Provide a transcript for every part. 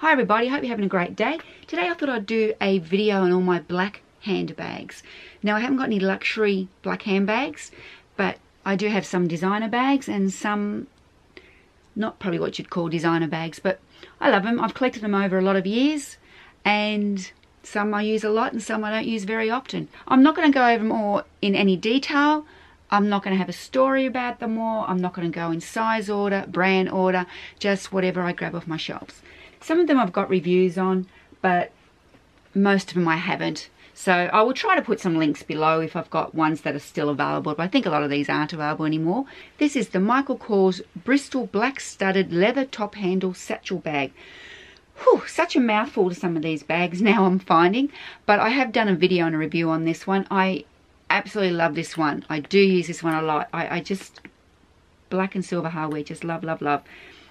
Hi everybody, hope you're having a great day. Today I thought I'd do a video on all my black handbags. Now I haven't got any luxury black handbags, but I do have some designer bags and some not probably what you'd call designer bags, but I love them. I've collected them over a lot of years, and some I use a lot and some I don't use very often. I'm not going to go over them all in any detail. I'm not going to have a story about them all. I'm not going to go in size order, brand order, just whatever I grab off my shelves. Some of them I've got reviews on, but most of them I haven't. So I will try to put some links below if I've got ones that are still available, but I think a lot of these aren't available anymore. This is the Michael Kors Bristol Black Studded Leather Top Handle Satchel Bag. Whew, such a mouthful to some of these bags now I'm finding, but I have done a video and a review on this one. I absolutely love this one. I do use this one a lot. I just, black and silver hardware, just love, love, love.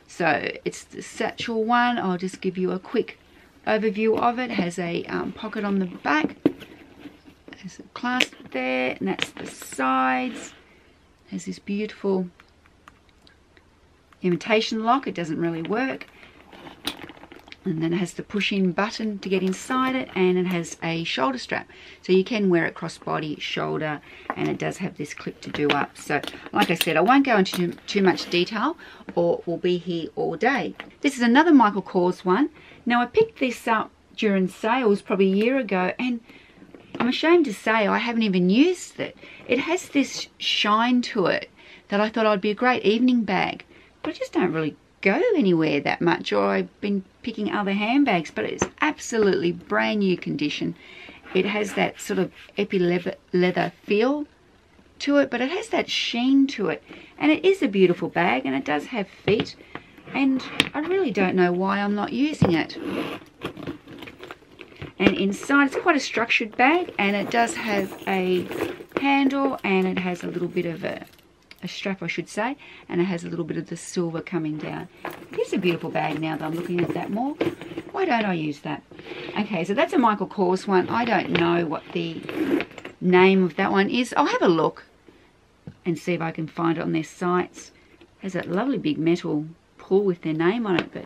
So it's the satchel one. I'll just give you a quick overview of it. It has a pocket on the back. There's a clasp there, and that's the sides. It has this beautiful imitation lock. It doesn't really work. And then it has the push-in button to get inside it, and it has a shoulder strap. So you can wear it cross-body, shoulder, and it does have this clip to do up. So, like I said, I won't go into too much detail, or we'll be here all day. This is another Michael Kors one. Now, I picked this up during sales probably a year ago, and I'm ashamed to say I haven't even used it. It has this shine to it that I thought I'd be a great evening bag, but I just don't really go anywhere that much, or I've been picking other handbags, but it's absolutely brand new condition. It has that sort of leather feel to it, but it has that sheen to it, and it is a beautiful bag, and it does have feet, and I really don't know why I'm not using it. And inside, it's quite a structured bag, and it does have a handle, and it has a little bit of a strap, I should say, and it has a little bit of the silver coming down. It's a beautiful bag now that I'm looking at that more. Why don't I use that? Okay, so that's a Michael Kors one. I don't know what the name of that one is. I'll have a look and see if I can find it on their sites. It has that lovely big metal pull with their name on it, but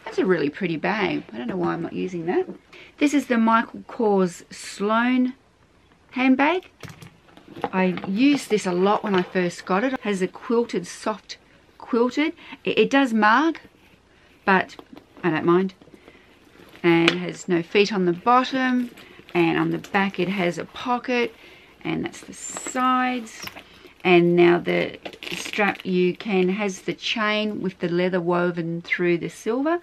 that's a really pretty bag. I don't know why I'm not using that. This is the Michael Kors Sloane handbag. I used this a lot when I first got it. It has a quilted, soft quilted. It does mark, but I don't mind. And it has no feet on the bottom, and on the back it has a pocket, and that's the sides. And now the strap has the chain with the leather woven through the silver,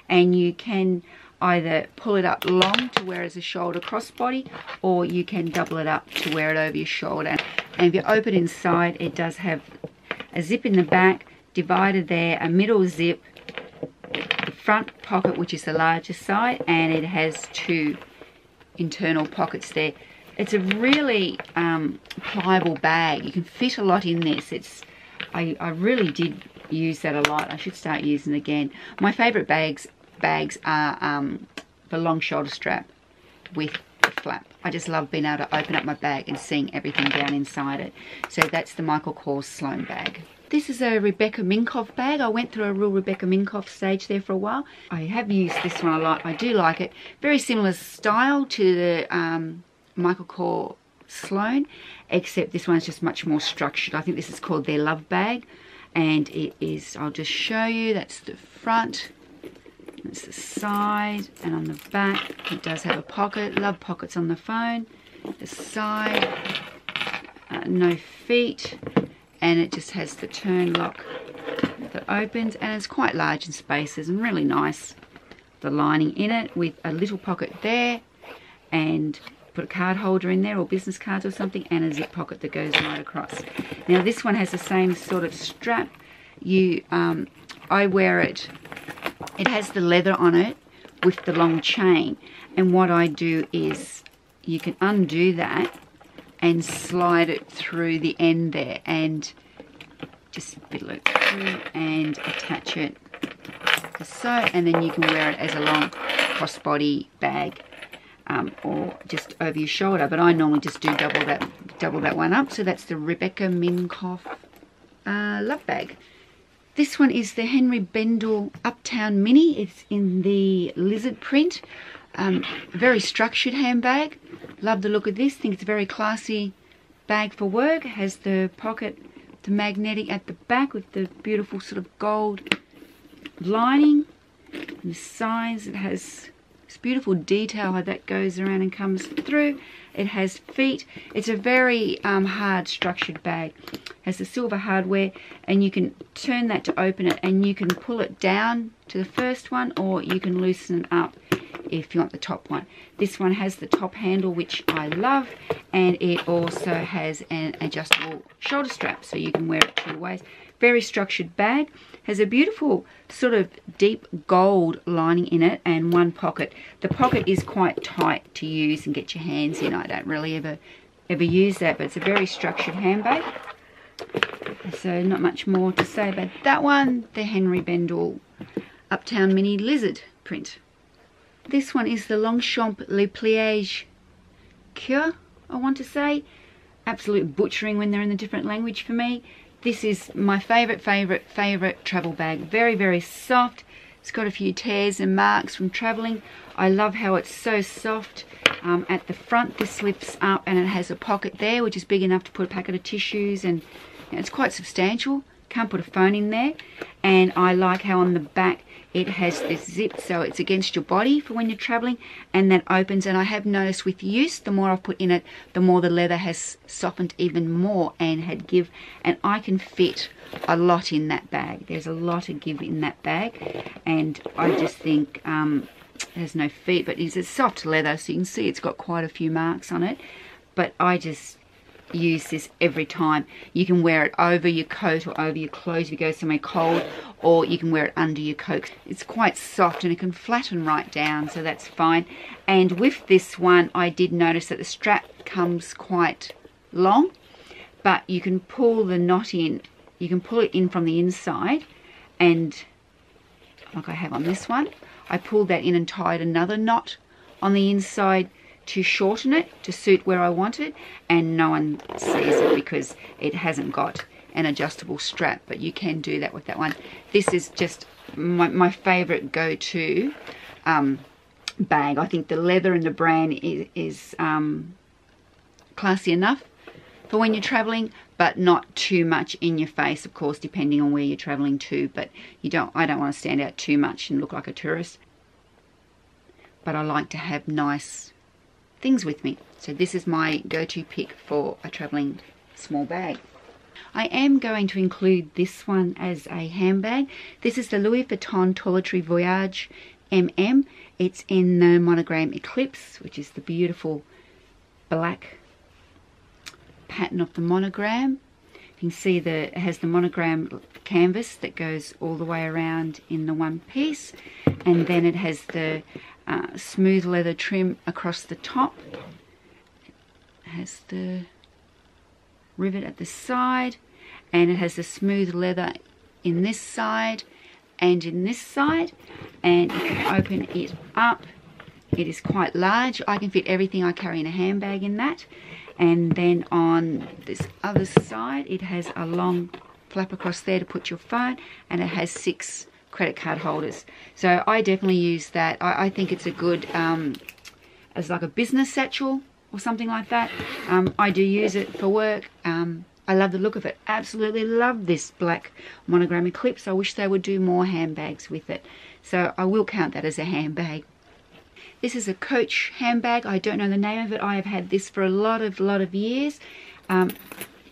and you can either pull it up long to wear as a shoulder crossbody, or you can double it up to wear it over your shoulder. And if you open inside, it does have a zip in the back, divided there, a middle zip, the front pocket, which is the larger side, and it has two internal pockets there. It's a really pliable bag. You can fit a lot in this. I really did use that a lot. I should start using it again. My favourite bags are the long shoulder strap with the flap. I just love being able to open up my bag and seeing everything down inside it. So that's the Michael Kors Sloane bag. This is a Rebecca Minkoff bag. I went through a real Rebecca Minkoff stage there for a while. I have used this one a lot. I do like it. Very similar style to the Michael Kors Sloane, except this one's just much more structured. I think this is called their Love bag, and it is, I'll just show you, that's the front. That's the side, and on the back it does have a pocket. Love pockets on the phone. The side, no feet, and it just has the turn lock that opens, and it's quite large in spaces and really nice. The lining in it with a little pocket there, and put a card holder in there, or business cards or something, and a zip pocket that goes right across. Now this one has the same sort of strap. I wear it. It has the leather on it with the long chain, and what I do is you can undo that and slide it through the end there, and just fiddle it through and attach it so, and then you can wear it as a long crossbody bag, or just over your shoulder. But I normally just do double that one up. So that's the Rebecca Minkoff Love bag. This one is the Henry Bendel Uptown Mini. It's in the lizard print. Very structured handbag. Love the look of this. Think it's a very classy bag for work. It has the pocket, the magnetic at the back with the beautiful sort of gold lining. And the size, it has this beautiful detail how that goes around and comes through. It has feet. It's a very hard structured bag. It has the silver hardware, and you can turn that to open it, and you can pull it down to the first one, or you can loosen it up if you want the top one. This one has the top handle, which I love, and it also has an adjustable shoulder strap, so you can wear it 2 ways. Very structured bag. Has a beautiful sort of deep gold lining in it, and one pocket. The pocket is quite tight to use and get your hands in. I don't really ever use that, but it's a very structured handbag. So not much more to say about that one. The Henry Bendel Uptown Mini Lizard print. This one is the Longchamp Le Pliage Cure, I want to say. Absolute butchering when they're in a different language for me. This is my favorite travel bag. Very, very soft. It's got a few tears and marks from traveling. I love how it's so soft. At the front, this slips up and it has a pocket there, which is big enough to put a packet of tissues, and it's quite substantial. Can't put a phone in there. And I like how on the back it has this zip, so it's against your body for when you're traveling, and that opens. And I have noticed with use, the more I've put in it, the more the leather has softened even more and had give, and I can fit a lot in that bag. There's a lot of give in that bag, and I just think it has no feet, but it's a soft leather, so you can see it's got quite a few marks on it. But I just use this every time. You can wear it over your coat or over your clothes if you go somewhere cold, or you can wear it under your coat. It's quite soft and it can flatten right down, so that's fine. And with this one, I did notice that the strap comes quite long, but you can pull the knot in. You can pull it in from the inside, and like I have on this one, I pulled that in and tied another knot on the inside to shorten it to suit where I want it, and no one sees it because it hasn't got an adjustable strap, but you can do that with that one. This is just my favorite go-to bag. I think the leather and the brand is classy enough for when you're traveling, but not too much in your face, of course, depending on where you're traveling to. But I don't want to stand out too much and look like a tourist, but I like to have nice things with me. So this is my go-to pick for a traveling small bag. I am going to include this one as a handbag. This is the Louis Vuitton Toiletry Voyage MM. It's in the monogram Eclipse, which is the beautiful black pattern of the monogram. You can see it has the monogram canvas that goes all the way around in the one piece, and then it has the smooth leather trim across the top. It has the rivet at the side, and it has the smooth leather in this side and in this side, and you can open it up. It is quite large. I can fit everything I carry in a handbag in that. And then on this other side, it has a long flap across there to put your phone, and it has 6 credit card holders. So I definitely use that. I think it's a good as like a business satchel or something like that. I do use it for work. I love the look of it. Absolutely love this black monogram Eclipse. I wish they would do more handbags with it. So I will count that as a handbag. This is a Coach handbag. I don't know the name of it. I have had this for a lot of years.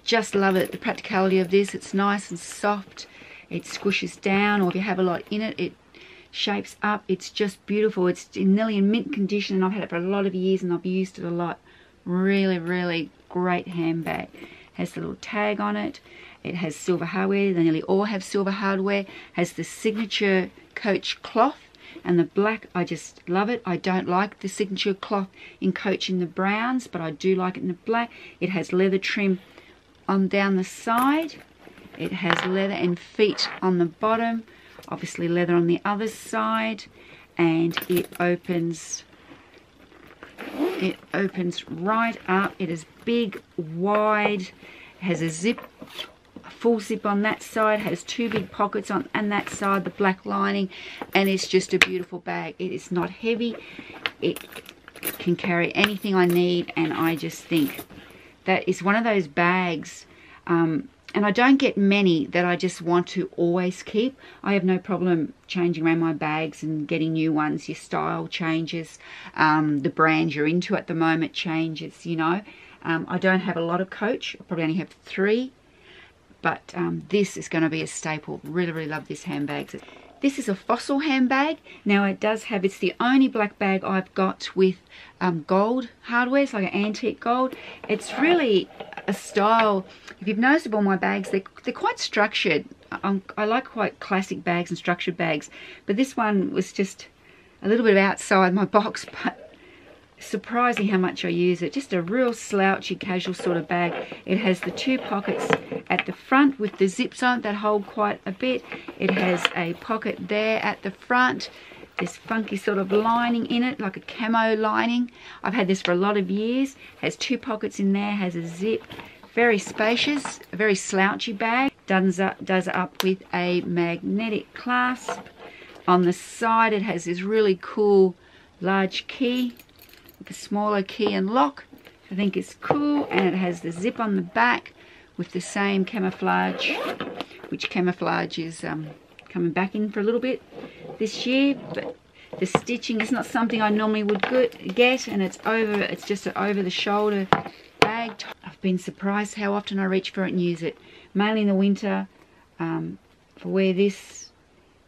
Just love it. The practicality of this. It's nice and soft. It squishes down, or if you have a lot in it, it shapes up. It's just beautiful. It's nearly in mint condition, and I've had it for a lot of years, and I've used it a lot. Really, really great handbag. Has the little tag on it. It has silver hardware. They nearly all have silver hardware. Has the signature Coach cloth, and the black, I just love it. I don't like the signature cloth in Coach in the browns, but I do like it in the black. It has leather trim on down the side. It has leather and feet on the bottom, obviously leather on the other side, and it opens right up. It is big, wide, has a zip full zip on that side, has 2 big pockets on that side, the black lining, and it's just a beautiful bag. It is not heavy. It can carry anything I need, and I just think that is one of those bags, and I don't get many that I just want to always keep. I have no problem changing around my bags and getting new ones. Your style changes, the brand you're into at the moment changes, you know. I don't have a lot of Coach. I probably only have 3, but this is going to be a staple. Really, really love this handbag. This is a Fossil handbag. Now it does have, it's the only black bag I've got with gold hardware. It's like an antique gold. It's really a style. If you've noticed all my bags, they're quite structured. I like quite classic bags and structured bags, but this one was just a little bit outside my box, but surprising how much I use it. Just a real slouchy casual sort of bag. It has the 2 pockets at the front with the zips on that hold quite a bit. It has a pocket there at the front, this funky sort of lining in it, like a camo lining. I've had this for a lot of years. Has 2 pockets in there, has a zip. Very spacious, a very slouchy bag. Does up with a magnetic clasp. On the side it has this really cool large key, a smaller key and lock. I think it's cool, and it has the zip on the back with the same camouflage, which camouflage is coming back in for a little bit this year, but the stitching is not something I normally would get, and it's just an over the shoulder bag. I've been surprised how often I reach for it and use it, mainly in the winter, for wear this,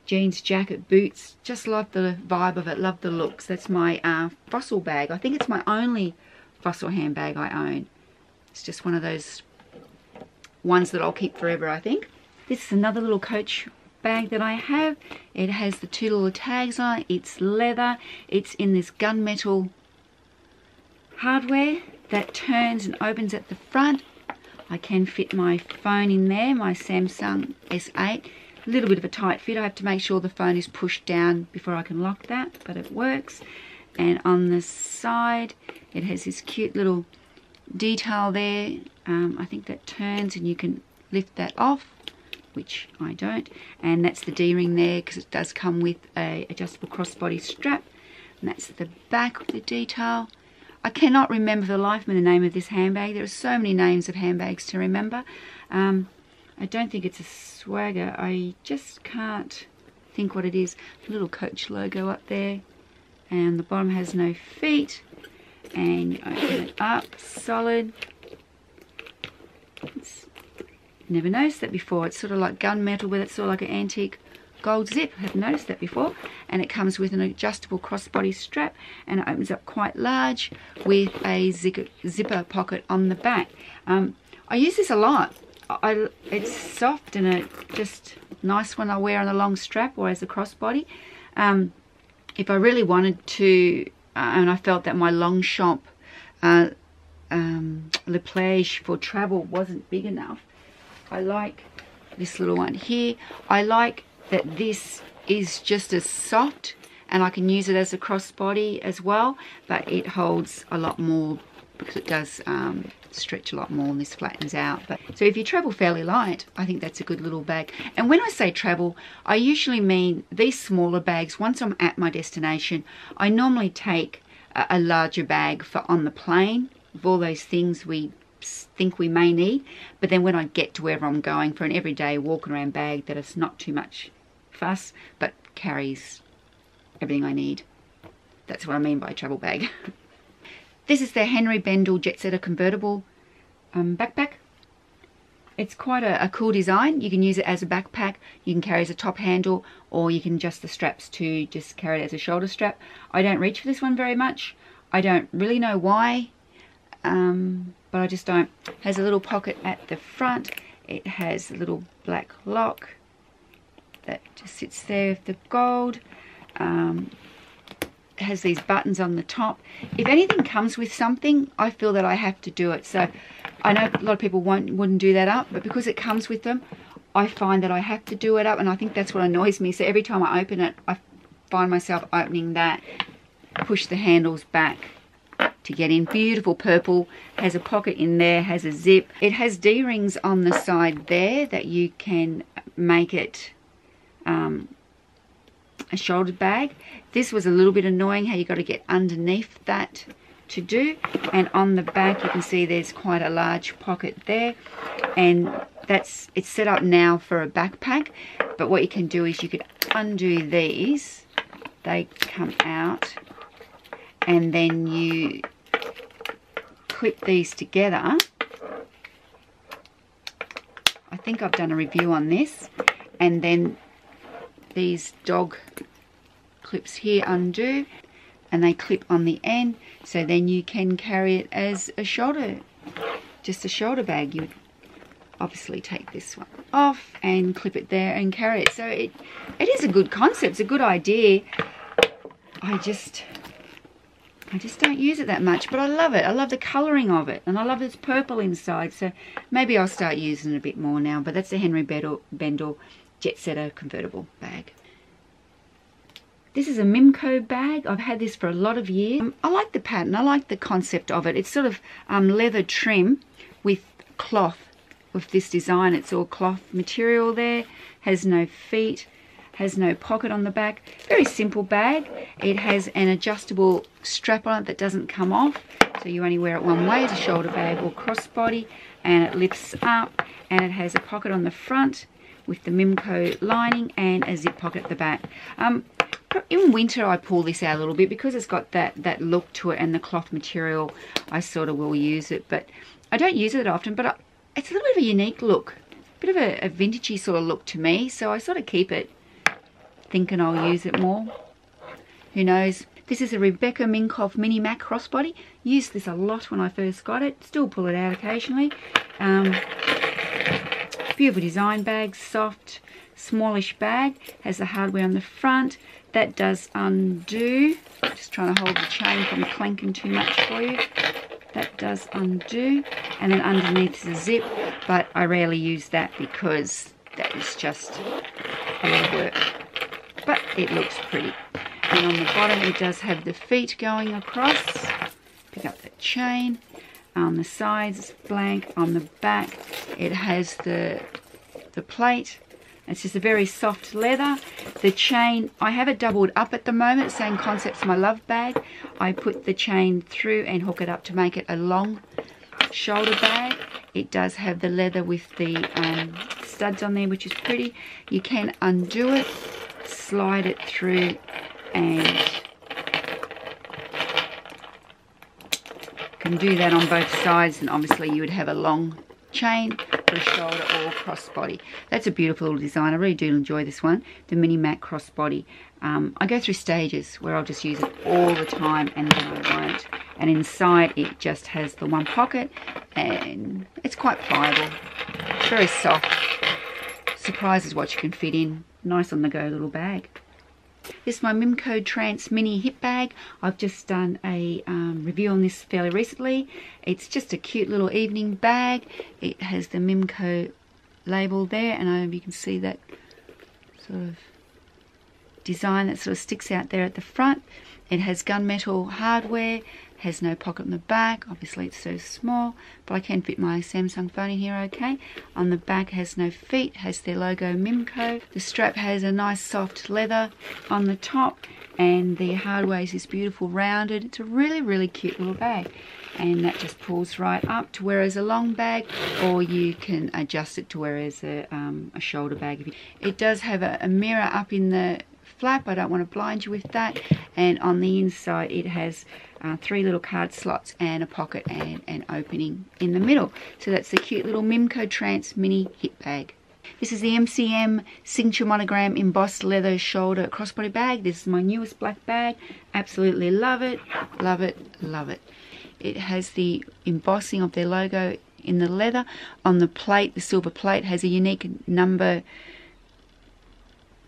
jeans, jacket, boots. Just love the vibe of it, love the looks. That's my Fossil bag. I think it's my only Fossil handbag I own. It's just one of those ones that I'll keep forever, I think. This is another little Coach bag that I have. It has the 2 little tags on it. It's leather. It's in this gunmetal hardware that turns and opens at the front. I can fit my phone in there, my Samsung S8. A little bit of a tight fit. I have to make sure the phone is pushed down before I can lock that, but it works. And on the side it has this cute little detail there. I think that turns and you can lift that off, which I don't, and that's the D-ring there, because it does come with a adjustable crossbody strap, and that's the back with the detail. I cannot remember for the life of me the name of this handbag. There are so many names of handbags to remember. I don't think it's a Swagger. I just can't think what it is. A little Coach logo up there, and the bottom has no feet, and you open it up, solid. Never noticed that before. It's sort of like gunmetal, but it's sort of like an antique gold zip. I haven't noticed that before. And it comes with an adjustable crossbody strap, and it opens up quite large with a zipper pocket on the back. I use this a lot. It's soft and a just nice one I wear on a long strap or as a crossbody. If I really wanted to, and I felt that my Longchamp Le Plage for travel wasn't big enough, I like this little one here. I like that this is just as soft, and I can use it as a crossbody as well, but it holds a lot more because it does stretch a lot more, and this flattens out. But so if you travel fairly light, I think that's a good little bag. And when I say travel, I usually mean these smaller bags. Once I'm at my destination, I normally take a larger bag for on the plane of all those things we think we may need. But then when I get to wherever I'm going, for an everyday walking around bag that is not too much fuss but carries everything I need. That's what I mean by travel bag. This is the Henry Bendel Jet Setter convertible backpack. It's quite a cool design. You can use it as a backpack, you can carry it as a top handle, or you can adjust the straps to just carry it as a shoulder strap. I don't reach for this one very much. I don't really know why, but I just don't. It has a little pocket at the front. It has a little black lock that just sits there with the gold. It has these buttons on the top. If anything comes with something, I feel that I have to do it. So I know a lot of people wouldn't do that up, but because it comes with them, I find that I have to do it up, and I think that's what annoys me. So every time I open it, I find myself opening that, push the handles back to get in. Beautiful purple, has a pocket in there, has a zip. It has D-rings on the side there that you can make it a shouldered bag. This was a little bit annoying how you got to get underneath that to do, and on the back you can see there's quite a large pocket there, and it's set up now for a backpack. But what you can do is you could undo these, they come out, and then you clip these together. I think I've done a review on this, and then these dog clips here undo, and they clip on the end, so then you can carry it as a shoulder, just a shoulder bag. You would obviously take this one off and clip it there and carry it. So it is a good concept, it's a good idea. I just don't use it that much, but I love it. I love the colouring of it, and I love it's purple inside, so maybe I'll start using it a bit more now. But that's the Henry Bendel Jet Setter convertible bag. This is a Mimco bag. I've had this for a lot of years. I like the pattern, I like the concept of it. It's sort of leather trim with cloth with this design. It's all cloth material there, has no feet, has no pocket on the back. Very simple bag. It has an adjustable strap on it that doesn't come off, so you only wear it one way as a shoulder bag or crossbody, and it lifts up, and it has a pocket on the front with the Mimco lining and a zip pocket at the back. In winter I pull this out a little bit because it's got that look to it, and the cloth material I sort of will use it, but I don't use it often. But it's a little bit of a unique look, a bit of a vintagey sort of look to me, so I sort of keep it, thinking I'll use it more. Who knows? This is a Rebecca Minkoff Mini Mac crossbody. Used this a lot when I first got it, still pull it out occasionally. Beautiful design bag, soft, smallish bag, has the hardware on the front. That does undo. Just trying to hold the chain from clanking too much for you. That does undo, and then underneath is a zip, but I rarely use that because that is just a lot of work. But it looks pretty. And on the bottom it does have the feet going across. Pick up the chain. On the sides it's blank. On the back it has the plate. It's just a very soft leather. The chain, I have it doubled up at the moment, same concept as my Love bag. I put the chain through and hook it up to make it a long shoulder bag. It does have the leather with the studs on there, which is pretty. You can undo it, slide it through, and can do that on both sides, and obviously you would have a long chain for a shoulder or crossbody. That's a beautiful little design. I really do enjoy this one, the Mini Mac crossbody. I go through stages where I'll just use it all the time and then I won't. And inside it just has the one pocket, and it's quite pliable, very soft. Surprises what you can fit in. Nice on the go little bag. This is my Mimco Trance Mini Hip Bag. I've just done a review on this fairly recently. It's just a cute little evening bag. It has the Mimco label there, and I hope you can see that sort of design that sort of sticks out there at the front. It has gunmetal hardware, has no pocket on the back. Obviously it's so small, but I can fit my Samsung phone in here okay. On the back has no feet, has their logo Mimco. The strap has a nice soft leather on the top, and the hardware is this beautiful rounded. It's a really, really cute little bag, and that just pulls right up to wear as a long bag, or you can adjust it to wear as a shoulder bag. It does have a mirror up in the flap. I don't want to blind you with that. And on the inside it has 3 little card slots and a pocket and an opening in the middle. So that's the cute little Mimco Trance Mini Hip Bag. This is the MCM Signature Monogram Embossed Leather Shoulder Crossbody Bag. This is my newest black bag. Absolutely love it, love it, love it. It has the embossing of their logo in the leather. On the plate, the silver plate has a unique number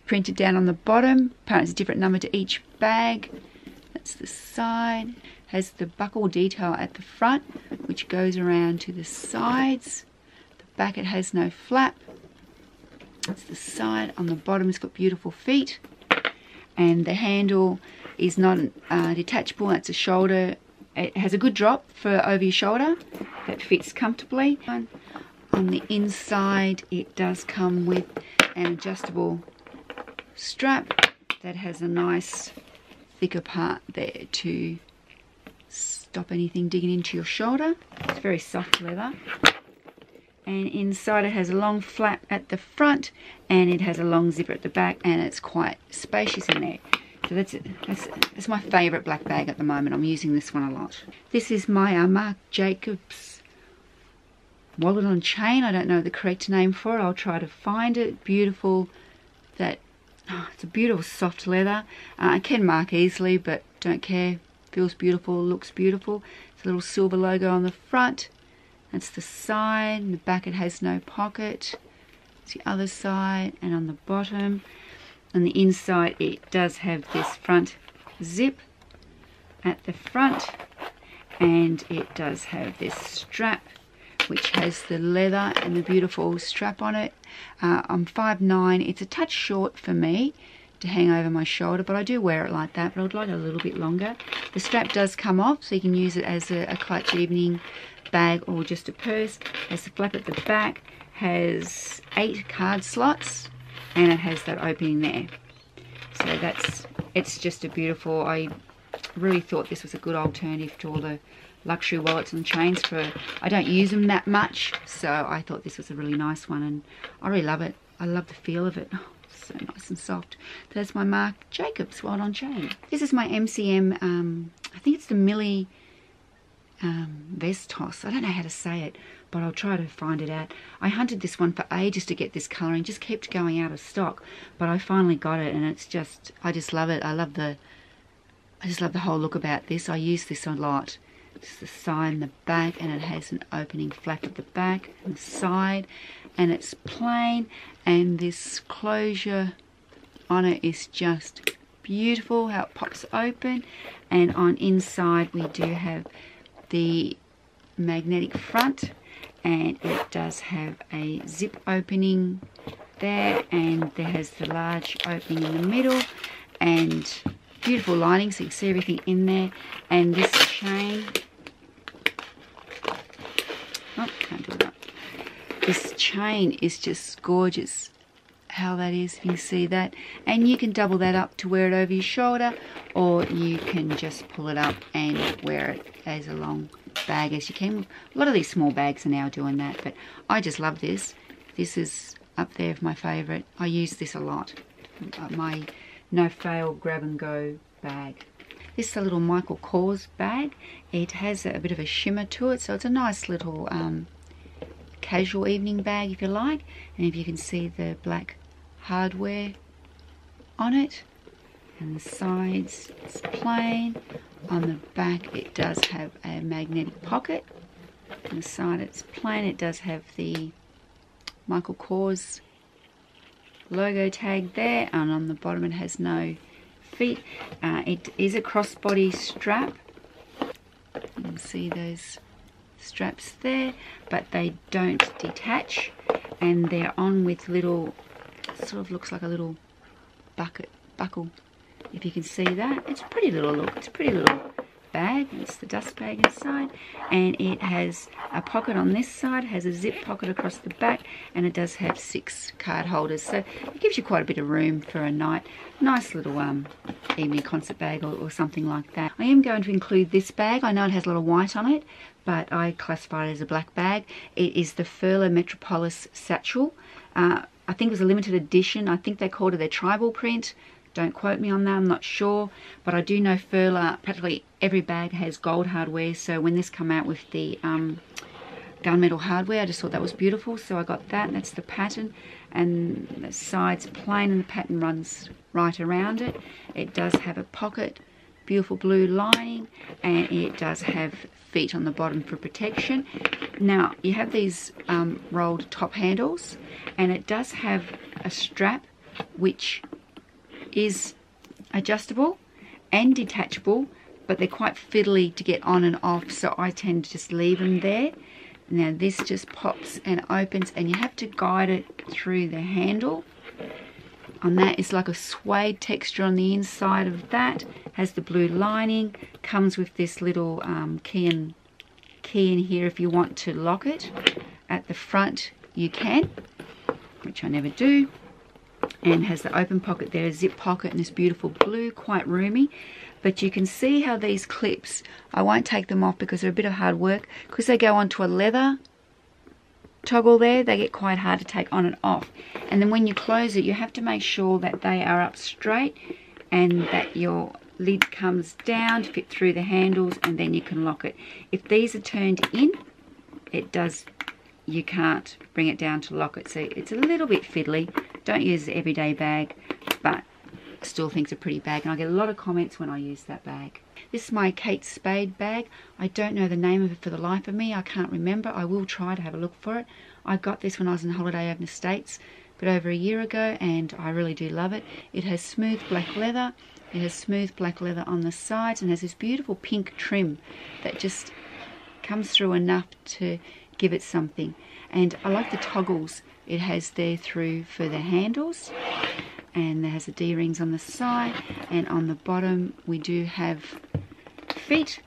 printed down on the bottom. Apparently it's a different number to each bag. That's the side. Has the buckle detail at the front, which goes around to the sides. The back, it has no flap. That's the side. On the bottom it's got beautiful feet, and the handle is not detachable. That's a shoulder It has a good drop for over your shoulder that fits comfortably. On the inside, it does come with an adjustable strap that has a nice thicker part there to stop anything digging into your shoulder. It's very soft leather. And inside it has a long flap at the front, and it has a long zipper at the back, and it's quite spacious in there. So that's my favourite black bag at the moment. I'm using this one a lot. This is my Marc Jacobs wallet on chain. I don't know the correct name for it. I'll try to find it. Beautiful. It's a beautiful soft leather. I can mark easily, but don't care. Feels beautiful, looks beautiful. It's a little silver logo on the front. That's the side. In the back it has no pocket. It's the other side, and on the bottom. On the inside it does have this front zip at the front, and it does have this strap which has the leather and the beautiful strap on it. I'm 5'9". It's a touch short for me to hang over my shoulder, but I do wear it like that, but I'd like it a little bit longer. The strap does come off, so you can use it as a clutch evening bag or just a purse. Has the flap at the back, has 8 card slots, and it has that opening there. So it's just a beautiful, I really thought this was a good alternative to all the luxury wallets and chains. I don't use them that much, so I thought this was a really nice one, and I really love it. I love the feel of it. Oh, so nice and soft. That's my Marc Jacobs wallet on chain. This is my MCM, I think it's the Millie Vestos. I don't know how to say it, but I'll try to find it out. I hunted this one for ages to get this colouring, just kept going out of stock, but I finally got it, and it's just, I just love it. I just love the whole look about this. I use this a lot. It's the side and the back, and it has an opening flap at the back and the side, and it's plain, and this closure on it is just beautiful, how it pops open. And on inside we do have the magnetic front, and it does have a zip opening there, and there has the large opening in the middle, and beautiful lining so you can see everything in there. And this chain, can't do that. This chain is just gorgeous how that is. You can see that, and you can double that up to wear it over your shoulder, or you can just pull it up and wear it as a long bag as you can. A lot of these small bags are now doing that, but I just love this. This is up there for my favourite. I use this a lot. My no fail grab and go bag. This is a little Michael Kors bag. It has a bit of a shimmer to it, so it's a nice little casual evening bag if you like. And if you can see the black hardware on it, and the sides it's plain. On the back it does have a magnetic pocket. On the side it's plain. It does have the Michael Kors logo tag there, and on the bottom it has no feet. It is a crossbody strap. You can see those straps there, but they don't detach, and they're on with little, sort of looks like a little buckle, if you can see that. It's a pretty little look. It's a pretty little bag. It's the dust bag inside, and it has a pocket on this side, has a zip pocket across the back, and it does have 6 card holders, so it gives you quite a bit of room for a nice little evening concert bag or something like that. I am going to include this bag. I know it has a lot of white on it, but I classify it as a black bag. It is the Furla Metropolis satchel. I think it was a limited edition. I think they called it their tribal print. Don't quote me on that, I'm not sure, but I do know Furla, practically every bag has gold hardware, so when this came out with the gunmetal hardware, I just thought that was beautiful, so I got that. That's the pattern, and the side's plain and the pattern runs right around it. It does have a pocket, beautiful blue lining, and it does have feet on the bottom for protection. Now, you have these rolled top handles, and it does have a strap which is adjustable and detachable, but they're quite fiddly to get on and off, so I tend to just leave them there. Now this just pops and opens, and you have to guide it through the handle on that. It's like a suede texture on the inside of that. Has the blue lining. Comes with this little key in here if you want to lock it. At the front you can, which I never do. And has the open pocket there, a zip pocket, and this beautiful blue, quite roomy. But you can see how these clips, I won't take them off because they're a bit of hard work, because they go onto a leather toggle there, they get quite hard to take on and off. And then when you close it, you have to make sure that they are up straight and that your lid comes down to fit through the handles, and then you can lock it. If these are turned in, you can't bring it down to lock it. So it's a little bit fiddly. Don't use the everyday bag, but I still think it's a pretty bag, and I get a lot of comments when I use that bag. This is my Kate Spade bag. I don't know the name of it for the life of me. I can't remember. I will try to have a look for it. I got this when I was on holiday over in the States, but over a year ago, and I really do love it. It has smooth black leather. It has smooth black leather on the sides and has this beautiful pink trim that just comes through enough to give it something. And I like the toggles it has there through for the handles, and there has the D-rings on the side, and on the bottom we do have feet,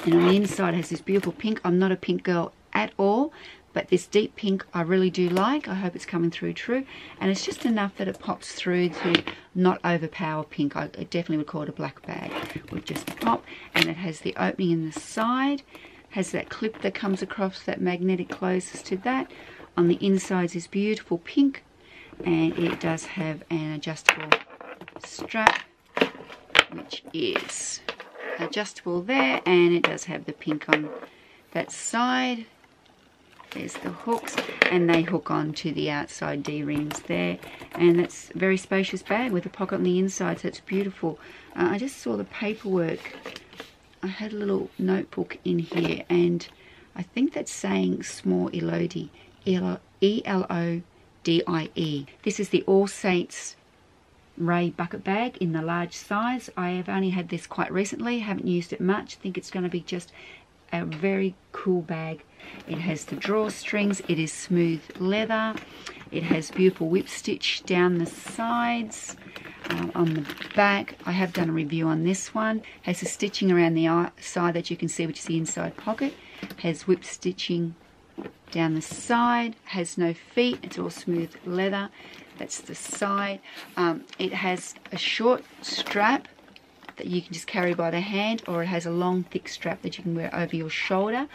and on the inside it has this beautiful pink. I'm not a pink girl at all, but this deep pink I really do like. I hope it's coming through true, and it's just enough that it pops through to not overpower pink. I definitely would call it a black bag with just a pop. And it has the opening in the side, has that clip that comes across, that magnetic closes to that. On the insides is beautiful pink, and it does have an adjustable strap, which is adjustable there, and it does have the pink on that side. There's the hooks, and they hook on to the outside D-rings there, and it's a very spacious bag with a pocket on the inside, so it's beautiful. I just saw the paperwork. I had a little notebook in here, and I think that's saying Small Elodie, E-L-O-D-I-E. This is the All Saints Ray bucket bag in the large size. I have only had this quite recently, haven't used it much. I think it's going to be just a very cool bag. It has the drawstrings, it is smooth leather, it has beautiful whip stitch down the sides. On the back, I have done a review on this one. Has the stitching around the side that you can see, which is the inside pocket. Has whip stitching down the side. Has no feet. It's all smooth leather. That's the side. It has a short strap that you can just carry by the hand, or it has a long thick strap that you can wear over your shoulder.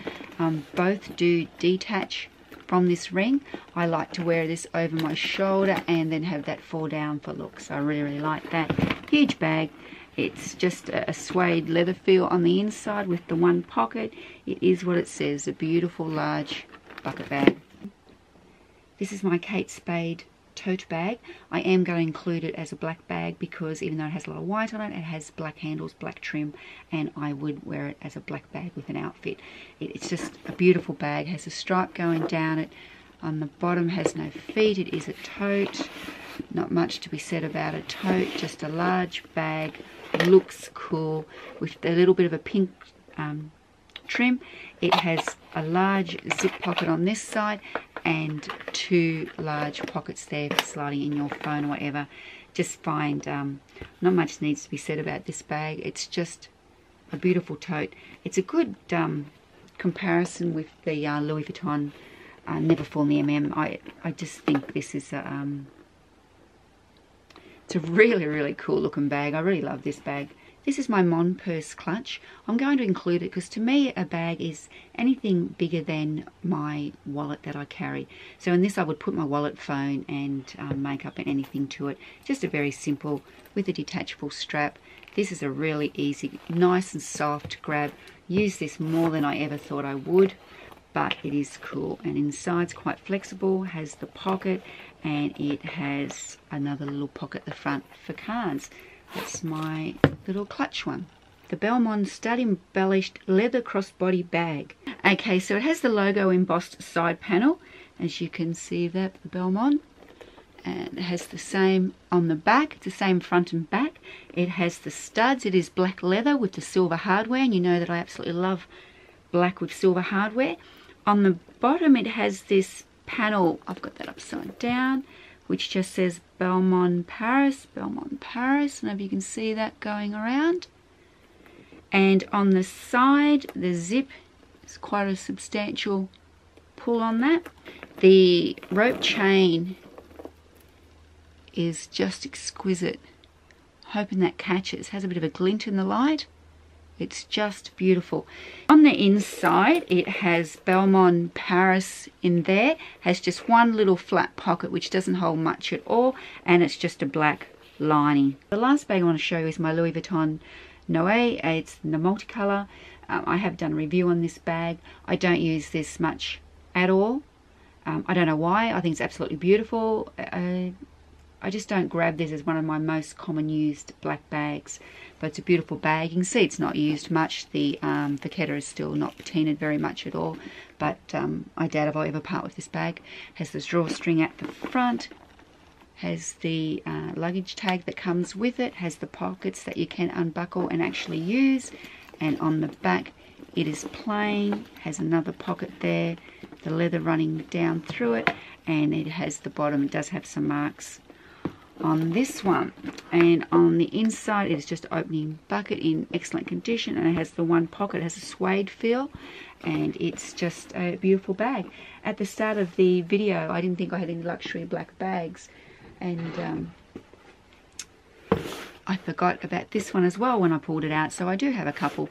Both do detach from this ring. I like to wear this over my shoulder and then have that fall down for looks. I really like that. Huge bag. It's just a suede leather feel on the inside with the one pocket. It is what it says, a beautiful large bucket bag. This is my Kate Spade tote bag. I am going to include it as a black bag because even though it has a lot of white on it, it has black handles, black trim, and I would wear it as a black bag with an outfit. It's just a beautiful bag. It has a stripe going down it. On the bottom has no feet. It is a tote. Not much to be said about a tote, just a large bag. Looks cool with a little bit of a pink trim. It has a large zip pocket on this side and two large pockets there for sliding in your phone or whatever. Just find not much needs to be said about this bag. It's just a beautiful tote. It's a good comparison with the Louis Vuitton Never Fall in the MM. I just think this is it's a really cool looking bag. I really love this bag. This is my Mon purse clutch. I'm going to include it because to me a bag is anything bigger than my wallet that I carry. So in this I would put my wallet, phone and makeup and anything to it. Just a very simple with a detachable strap. This is a really easy, nice and soft grab. Use this more than I ever thought I would, but it is cool. And inside's quite flexible, has the pocket, and it has another little pocket at the front for cards. That's my little clutch one. The Belmont stud embellished leather crossbody bag. Okay, so it has the logo embossed side panel, as you can see that, the Belmont. And it has the same on the back. It's the same front and back. It has the studs. It is black leather with the silver hardware, and you know that I absolutely love black with silver hardware. On the bottom it has this panel, I've got that upside down, which just says Belmont, Paris. Belmont, Paris. I don't know if you can see that going around. And on the side, the zip is quite a substantial pull on that. The rope chain is just exquisite. Hoping that catches. Has a bit of a glint in the light. It's just beautiful. On the inside, it has Belmont Paris in there. Has just one little flat pocket which doesn't hold much at all, and it's just a black lining. The last bag I want to show you is my Louis Vuitton Noé. It's the multicolor. I have done a review on this bag. I don't use this much at all. I don't know why. I think it's absolutely beautiful. I just don't grab this as one of my most common used black bags, but it's a beautiful bag. You can see it's not used much. The vachetta is still not patinaed very much at all, but I doubt if I'll ever part with this bag. Has this drawstring at the front, has the luggage tag that comes with it, has the pockets that you can unbuckle and actually use, and on the back it is plain, has another pocket there, the leather running down through it, and it has the bottom. It does have some marks on this one, and on the inside it is just opening bucket in excellent condition, and it has the one pocket. It has a suede feel, and it's just a beautiful bag. At the start of the video I didn't think I had any luxury black bags, and I forgot about this one as well when I pulled it out, so I do have a couple.